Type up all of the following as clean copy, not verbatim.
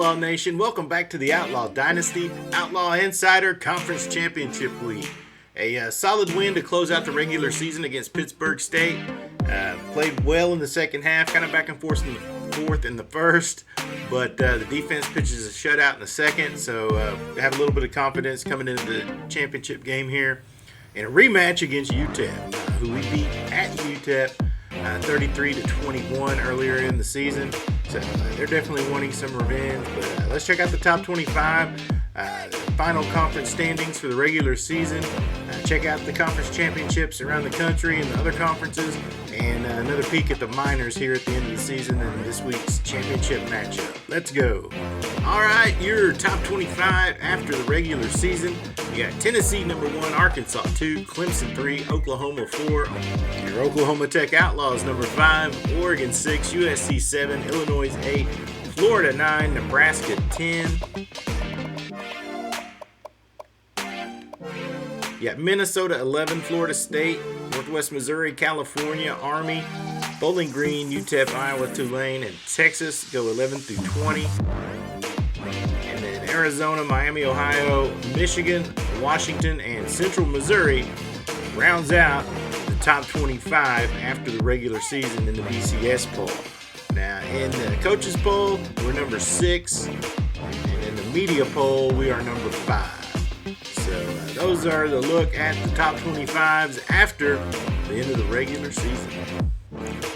Outlaw Nation? Welcome back to the Outlaw Dynasty Outlaw Insider Conference Championship Week. A solid win to close out the regular season against Pittsburgh State. Played well in the second half, kind of back and forth in the fourth and the first, but the defense pitches a shutout in the second, so have a little bit of confidence coming into the championship game here. And a rematch against UTEP, who we beat at UTEP 33-21 earlier in the season. So they're definitely wanting some revenge. But let's check out the top 25, the final conference standings for the regular season. Check out the conference championships around the country and the other conferences, and another peek at the minors here at the end of the season and this week's championship matchup. Let's go. All right, your top 25 after the regular season. You got Tennessee number 1, Arkansas 2, Clemson 3, Oklahoma 4. Your Oklahoma Tech Outlaws number 5, Oregon 6, USC 7, Illinois 8, Florida 9, Nebraska 10. You got Minnesota 11, Florida State, Northwest Missouri, California, Army, Bowling Green, UTEP, Iowa, Tulane, and Texas go 11 through 20. And then Arizona, Miami, Ohio, Michigan, Washington, and Central Missouri rounds out the top 25 after the regular season in the BCS poll. Now, in the coaches poll, we're number 6, and in the media poll, we are number 5. So those are the look at the top 25s after the end of the regular season.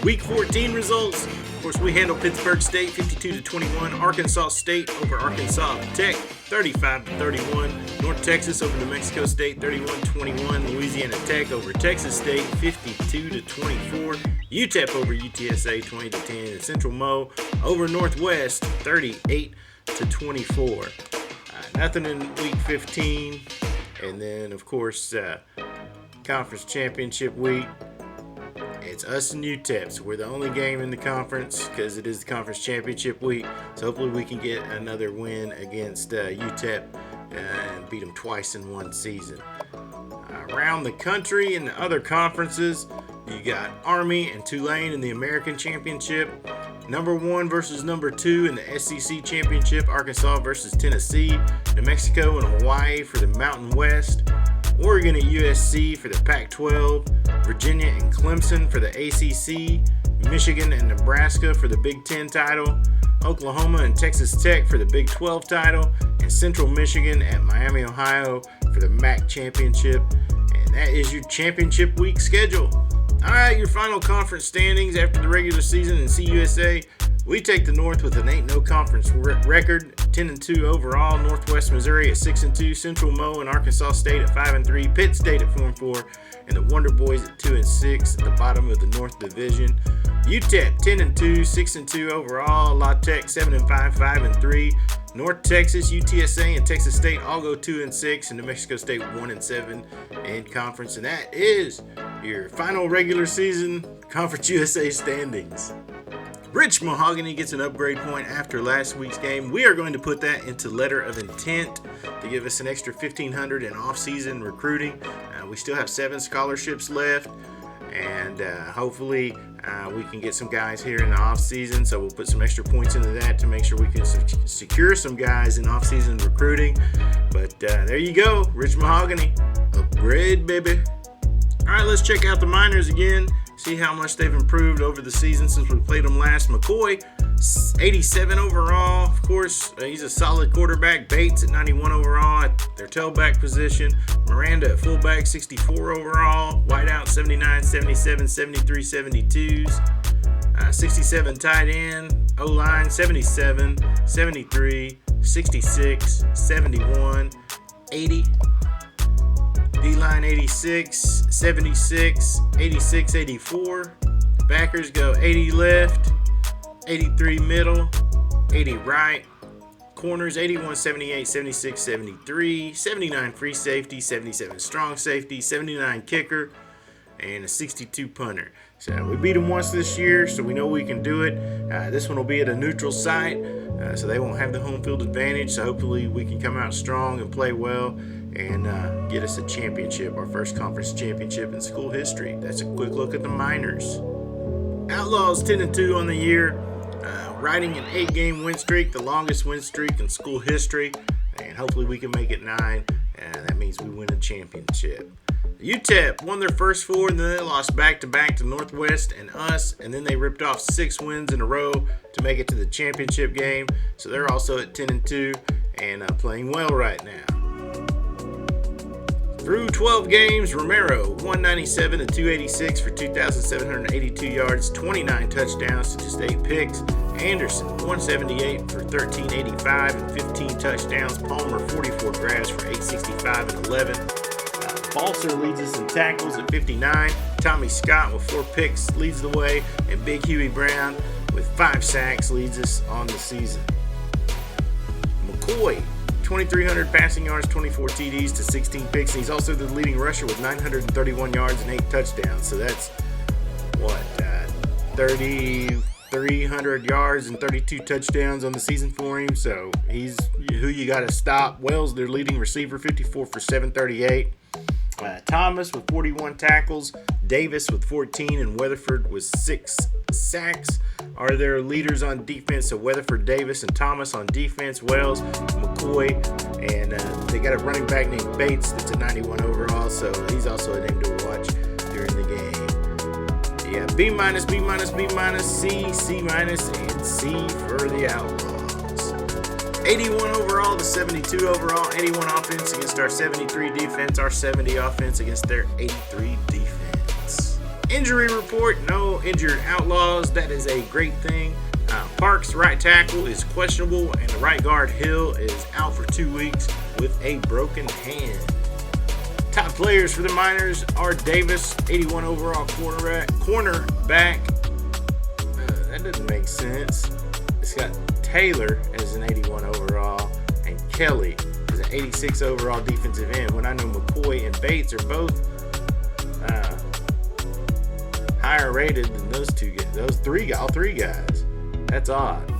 Week 14 results. Of course, we handled Pittsburgh State 52-21, Arkansas State over Arkansas Tech 35-31, North Texas over New Mexico State 31-21, Louisiana Tech over Texas State 52-24, UTEP over UTSA 20-10, and Central Mo over Northwest 38-24. Nothing in week 15, and then of course conference championship week. It's us and UTEP, so we're the only game in the conference because it is the conference championship week. So hopefully we can get another win against UTEP and beat them twice in one season. Around the country in the other conferences, you got Army and Tulane in the American Championship. Number 1 versus number 2 in the SEC Championship, Arkansas versus Tennessee, New Mexico and Hawaii for the Mountain West, Oregon and USC for the Pac-12, Virginia and Clemson for the ACC, Michigan and Nebraska for the Big Ten title, Oklahoma and Texas Tech for the Big 12 title, and Central Michigan and Miami, Ohio for the MAC Championship. And that is your championship week schedule. All right, your final conference standings after the regular season in CUSA. We take the North with an 8-0 conference record, 10-2 overall. Northwest Missouri at 6-2, Central Mo and Arkansas State at 5-3, Pitt State at 4-4, and the Wonder Boys at 2-6 at the bottom of the North Division. UTEP 10-2, 6-2 overall. La Tech 7-5, 5-3. North Texas, UTSA, and Texas State all go 2-6, and New Mexico State 1-7 in conference. And that is your final regular season Conference USA standings. Rich Mahogany gets an upgrade point after last week's game. We are going to put that into letter of intent to give us an extra $1,500 in off-season recruiting. We still have 7 scholarships left, and hopefully we can get some guys here in the off-season. So we'll put some extra points into that to make sure we can secure some guys in off-season recruiting. But there you go, Rich Mahogany, upgrade, baby. All right, let's check out the minors again. See how much they've improved over the season since we played them last. McCoy, 87 overall. Of course, he's a solid quarterback. Bates at 91 overall at their tailback position. Miranda at fullback, 64 overall. Whiteout, 79, 77, 73, 72s. 67 tight end. O-line, 77, 73, 66, 71, 80. D-line 86, 76, 86, 84. Backers go 80 left, 83 middle, 80 right. Corners 81, 78, 76, 73, 79 free safety, 77 strong safety, 79 kicker, and a 62 punter. So we beat them once this year, so we know we can do it. This one will be at a neutral site, so they won't have the home field advantage. So hopefully we can come out strong and play well and get us a championship, our first conference championship in school history. That's a quick look at the minors. Outlaws 10-2 on the year. riding an 8-game win streak, the longest win streak in school history, and hopefully we can make it 9, and that means we win a championship. UTEP won their first 4, and then they lost back-to-back to Northwest and us, and then they ripped off 6 wins in a row to make it to the championship game. So they're also at 10-2 and playing well right now. Through 12 games, Romero 197 and 286 for 2,782 yards, 29 touchdowns to just 8 picks. Anderson 178 for 1,385 and 15 touchdowns. Palmer 44 grabs for 865 and 11. Balser leads us in tackles at 59. Tommy Scott with 4 picks leads the way, and Big Huey Brown with 5 sacks leads us on the season. McCoy 2,300 passing yards, 24 TDs to 16 picks. And he's also the leading rusher with 931 yards and 8 touchdowns. So that's 3,300 yards and 32 touchdowns on the season for him. So he's who you got to stop. Wells, their leading receiver, 54 for 738. Thomas with 41 tackles, Davis with 14, and Weatherford with 6 sacks are their leaders on defense. So Weatherford, Davis, and Thomas on defense. Wells, McCoy, and they got a running back named Bates that's a 91 overall, so he's also a name to watch during the game. Yeah, B-, B-, B-, C, C-, and C for the Outlaws. 81 overall to 72 overall, 81 offense against our 73 defense, our 70 offense against their 83 defense. Injury report, no injured Outlaws. That is a great thing. Parks, right tackle, is questionable, and the right guard, Hill, is out for 2 weeks with a broken hand. Top players for the Miners are Davis, 81 overall cornerback. That doesn't make sense. It's got Taylor as an 81 overall, and Kelly is an 86 overall defensive end. When I know McCoy and Bates are both higher rated than those all three guys. That's odd.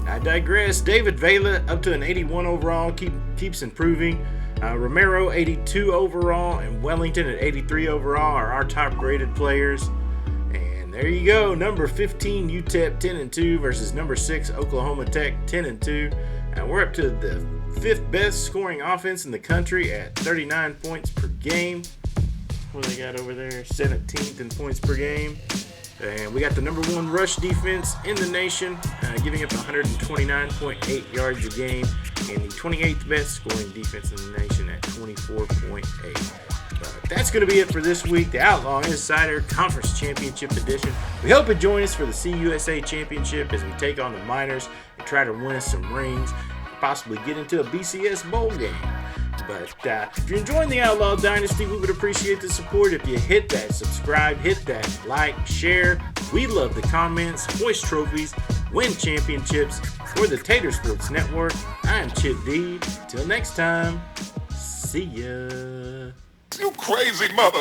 I digress. David Vela up to an 81 overall, keeps improving. Romero 82 overall, and Wellington at 83 overall are our top graded players. There you go, number 15 UTEP 10-2 versus number 6 Oklahoma Tech 10-2. And we're up to the 5th best scoring offense in the country at 39 points per game. What do they got over there? 17th in points per game. And we got the number 1 rush defense in the nation, giving up 129.8 yards a game, and the 28th best scoring defense in the nation at 24.8. That's going to be it for this week, the Outlaw Insider Conference Championship Edition. We hope you join us for the CUSA Championship as we take on the Miners and try to win some rings, possibly get into a BCS bowl game. But if you're enjoying the Outlaw Dynasty, we would appreciate the support if you hit that subscribe, hit that like, share. We love the comments, hoist trophies, win championships for the Tater Sports Network. I'm Chip D. Till next time, see ya. You crazy mother.